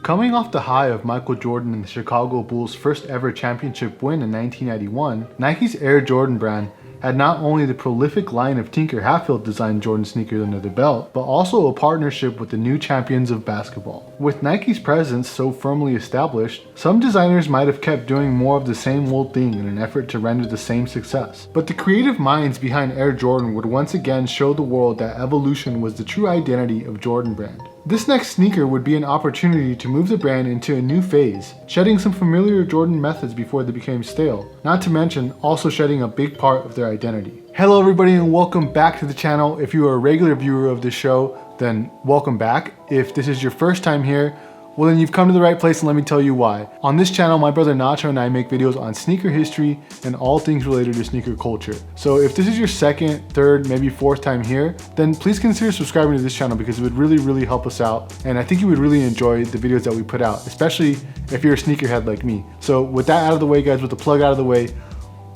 Coming off the high of Michael Jordan and the Chicago Bulls' first ever championship win in 1991, Nike's Air Jordan brand had not only the prolific line of Tinker Hatfield designed Jordan sneakers under their belt, but also a partnership with the new champions of basketball. With Nike's presence so firmly established, some designers might have kept doing more of the same old thing in an effort to render the same success. But the creative minds behind Air Jordan would once again show the world that evolution was the true identity of Jordan brand. This next sneaker would be an opportunity to move the brand into a new phase, shedding some familiar Jordan methods before they became stale, not to mention also shedding a big part of their identity. Hello everybody and welcome back to the channel. If you are a regular viewer of this show, then welcome back. If this is your first time here, well then you've come to the right place and let me tell you why. On this channel, my brother Nacho and I make videos on sneaker history and all things related to sneaker culture. So if this is your second, third, maybe fourth time here, then please consider subscribing to this channel because it would really help us out. And I think you would really enjoy the videos that we put out, especially if you're a sneakerhead like me. So with that out of the way guys, with the plug out of the way,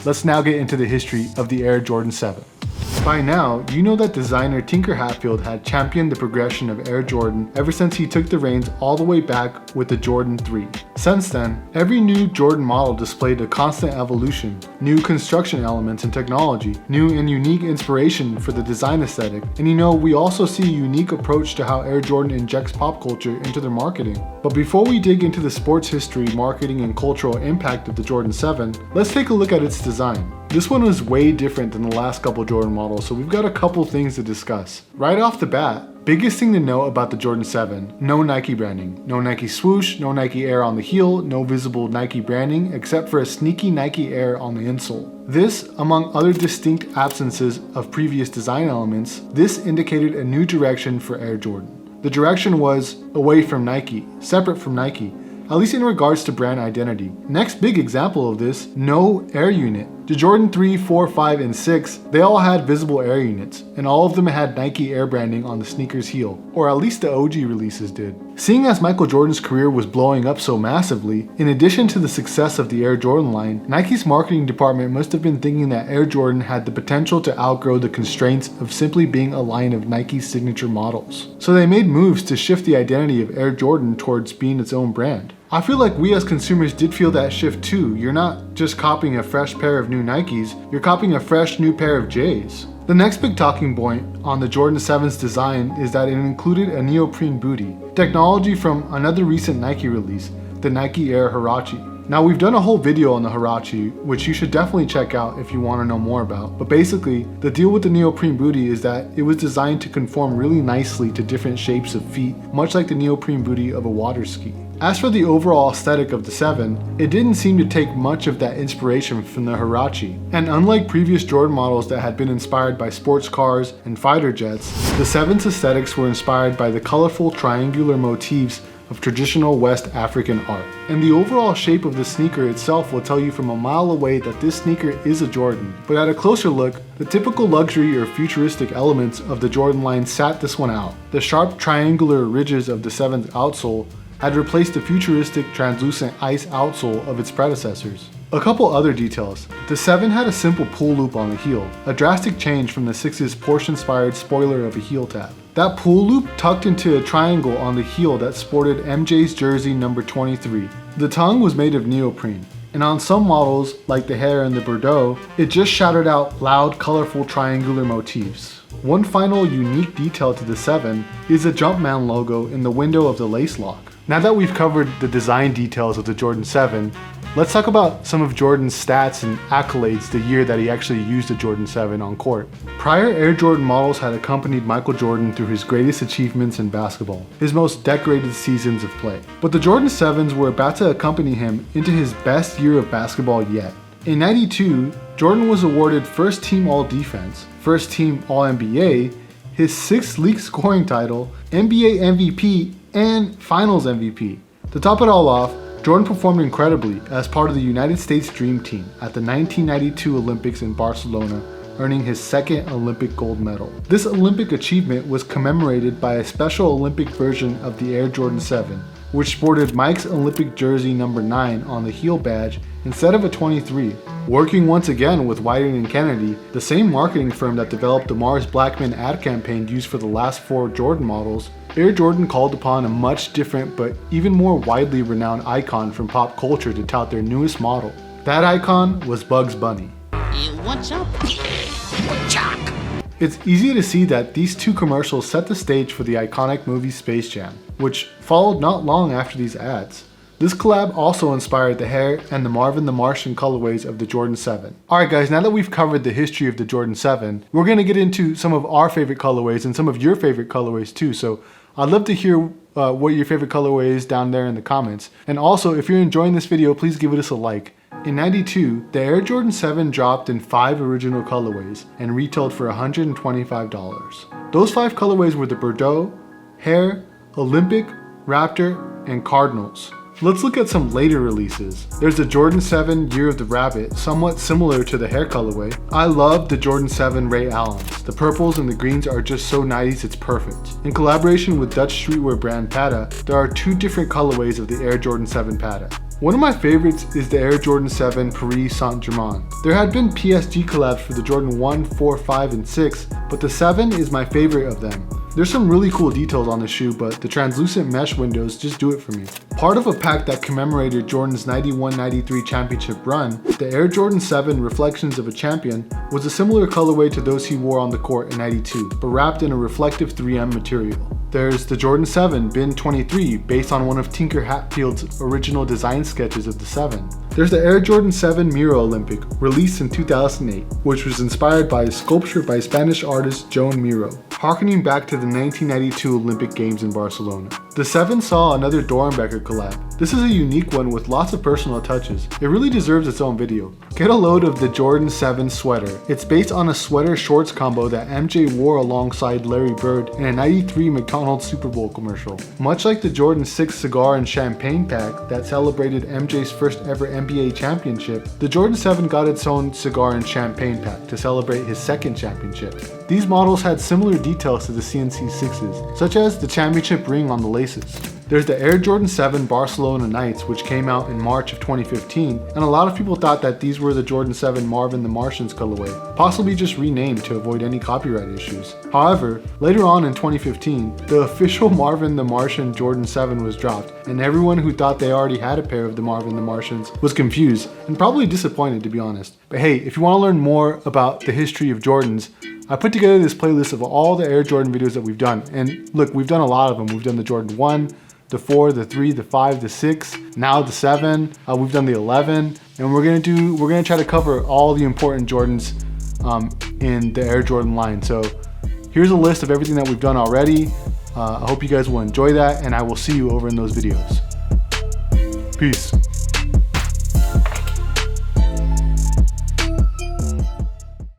let's now get into the history of the Air Jordan 7. By now, you know that designer Tinker Hatfield had championed the progression of Air Jordan ever since he took the reins all the way back with the Jordan 3. Since then, every new Jordan model displayed a constant evolution, new construction elements and technology, new and unique inspiration for the design aesthetic, and you know, we also see a unique approach to how Air Jordan injects pop culture into their marketing. But before we dig into the sports history, marketing, and cultural impact of the Jordan 7, let's take a look at its design. This one was way different than the last couple Jordan models, so we've got a couple things to discuss. Right off the bat, biggest thing to know about the Jordan 7, no Nike branding. No Nike swoosh, no Nike Air on the heel, no visible Nike branding except for a sneaky Nike Air on the insole. This, among other distinct absences of previous design elements, this indicated a new direction for Air Jordan. The direction was away from Nike, separate from Nike, at least in regards to brand identity. Next big example of this, no air unit. The Jordan 3, 4, 5, and 6, they all had visible air units, and all of them had Nike Air branding on the sneaker's heel, or at least the OG releases did. Seeing as Michael Jordan's career was blowing up so massively, in addition to the success of the Air Jordan line, Nike's marketing department must have been thinking that Air Jordan had the potential to outgrow the constraints of simply being a line of Nike's signature models. So they made moves to shift the identity of Air Jordan towards being its own brand. I feel like we as consumers did feel that shift too. You're not just copying a fresh pair of new Nikes, you're copying a fresh new pair of J's. The next big talking point on the Jordan 7's design is that it included a neoprene booty, technology from another recent Nike release, the Nike Air Huarache. Now we've done a whole video on the Huarache, which you should definitely check out if you want to know more about. But basically, the deal with the neoprene booty is that it was designed to conform really nicely to different shapes of feet, much like the neoprene booty of a water ski. As for the overall aesthetic of the 7, it didn't seem to take much of that inspiration from the Huarache. And unlike previous Jordan models that had been inspired by sports cars and fighter jets, the 7's aesthetics were inspired by the colorful triangular motifs of traditional West African art. And the overall shape of the sneaker itself will tell you from a mile away that this sneaker is a Jordan. But at a closer look, the typical luxury or futuristic elements of the Jordan line sat this one out. The sharp triangular ridges of the 7's outsole had replaced the futuristic translucent ice outsole of its predecessors. A couple other details. The 7 had a simple pull loop on the heel, a drastic change from the 6's Porsche-inspired spoiler of a heel tab. That pull loop tucked into a triangle on the heel that sported MJ's jersey number 23. The tongue was made of neoprene, and on some models, like the Hare and the Bordeaux, it just shouted out loud, colorful triangular motifs. One final unique detail to the 7 is a Jumpman logo in the window of the lace lock. Now that we've covered the design details of the Jordan 7, let's talk about some of Jordan's stats and accolades the year that he actually used the Jordan 7 on court. Prior Air Jordan models had accompanied Michael Jordan through his greatest achievements in basketball, his most decorated seasons of play. But the Jordan 7s were about to accompany him into his best year of basketball yet. In '92, Jordan was awarded First Team All-Defense, First Team All-NBA, his 6th league scoring title, NBA MVP, and Finals MVP. To top it all off, Jordan performed incredibly as part of the United States Dream Team at the 1992 Olympics in Barcelona, earning his 2nd Olympic gold medal. This Olympic achievement was commemorated by a special Olympic version of the Air Jordan 7, which sported Mike's Olympic jersey number 9 on the heel badge instead of a 23. Working once again with Wieden & Kennedy, the same marketing firm that developed the Mars Blackman ad campaign used for the last 4 Jordan models, Air Jordan called upon a much different but even more widely renowned icon from pop culture to tout their newest model. That icon was Bugs Bunny. What's up? Chuck. It's easy to see that these two commercials set the stage for the iconic movie Space Jam, which followed not long after these ads. This collab also inspired the hair and the Marvin the Martian colorways of the Jordan 7. Alright guys, now that we've covered the history of the Jordan 7, we're going to get into some of our favorite colorways and some of your favorite colorways too. So I'd love to hear what your favorite colorway is down there in the comments. And also, if you're enjoying this video, please give us a like. In '92, the Air Jordan 7 dropped in 5 original colorways and retailed for $125. Those 5 colorways were the Bordeaux, Hair, Olympic, Raptor, and Cardinals. Let's look at some later releases. There's the Jordan 7 Year of the Rabbit, somewhat similar to the Hair colorway. I love the Jordan 7 Ray Allens. The purples and the greens are just so 90s, it's perfect. In collaboration with Dutch streetwear brand Pata, there are 2 different colorways of the Air Jordan 7 Pata. One of my favorites is the Air Jordan 7 Paris Saint-Germain. There had been PSG collabs for the Jordan 1, 4, 5, and 6, but the 7 is my favorite of them. There's some really cool details on the shoe, but the translucent mesh windows just do it for me. Part of a pack that commemorated Jordan's 91-93 championship run, the Air Jordan 7 Reflections of a Champion was a similar colorway to those he wore on the court in '92, but wrapped in a reflective 3M material. There's the Jordan 7 Bin 23, based on one of Tinker Hatfield's original design sketches of the 7. There's the Air Jordan 7 Miro Olympic, released in 2008, which was inspired by a sculpture by Spanish artist Joan Miro, harkening back to the 1992 Olympic Games in Barcelona. The 7 saw another Dorenbecher collab. This is a unique one with lots of personal touches. It really deserves its own video. Get a load of the Jordan 7 sweater. It's based on a sweater shorts combo that MJ wore alongside Larry Bird in a '93 McDonald's Super Bowl commercial. Much like the Jordan 6 cigar and champagne pack that celebrated MJ's first ever NBA championship, the Jordan 7 got its own cigar and champagne pack to celebrate his second championship. These models had similar details to the CNC 6s, such as the championship ring on the laces. There's the Air Jordan 7 Barcelona Nights, which came out in March of 2015, and a lot of people thought that these were the Jordan 7 Marvin the Martian's colorway, possibly just renamed to avoid any copyright issues. However, later on in 2015, the official Marvin the Martian Jordan 7 was dropped, and everyone who thought they already had a pair of the Marvin the Martians was confused and probably disappointed, to be honest. But hey, if you want to learn more about the history of Jordans, I put together this playlist of all the Air Jordan videos that we've done. And look, we've done a lot of them. We've done the Jordan 1, the 4, the 3, the 5, the 6, now the 7. We've done the 11. And we're gonna try to cover all the important Jordans in the Air Jordan line. So here's a list of everything that we've done already. I hope you guys will enjoy that, and I will see you over in those videos. Peace.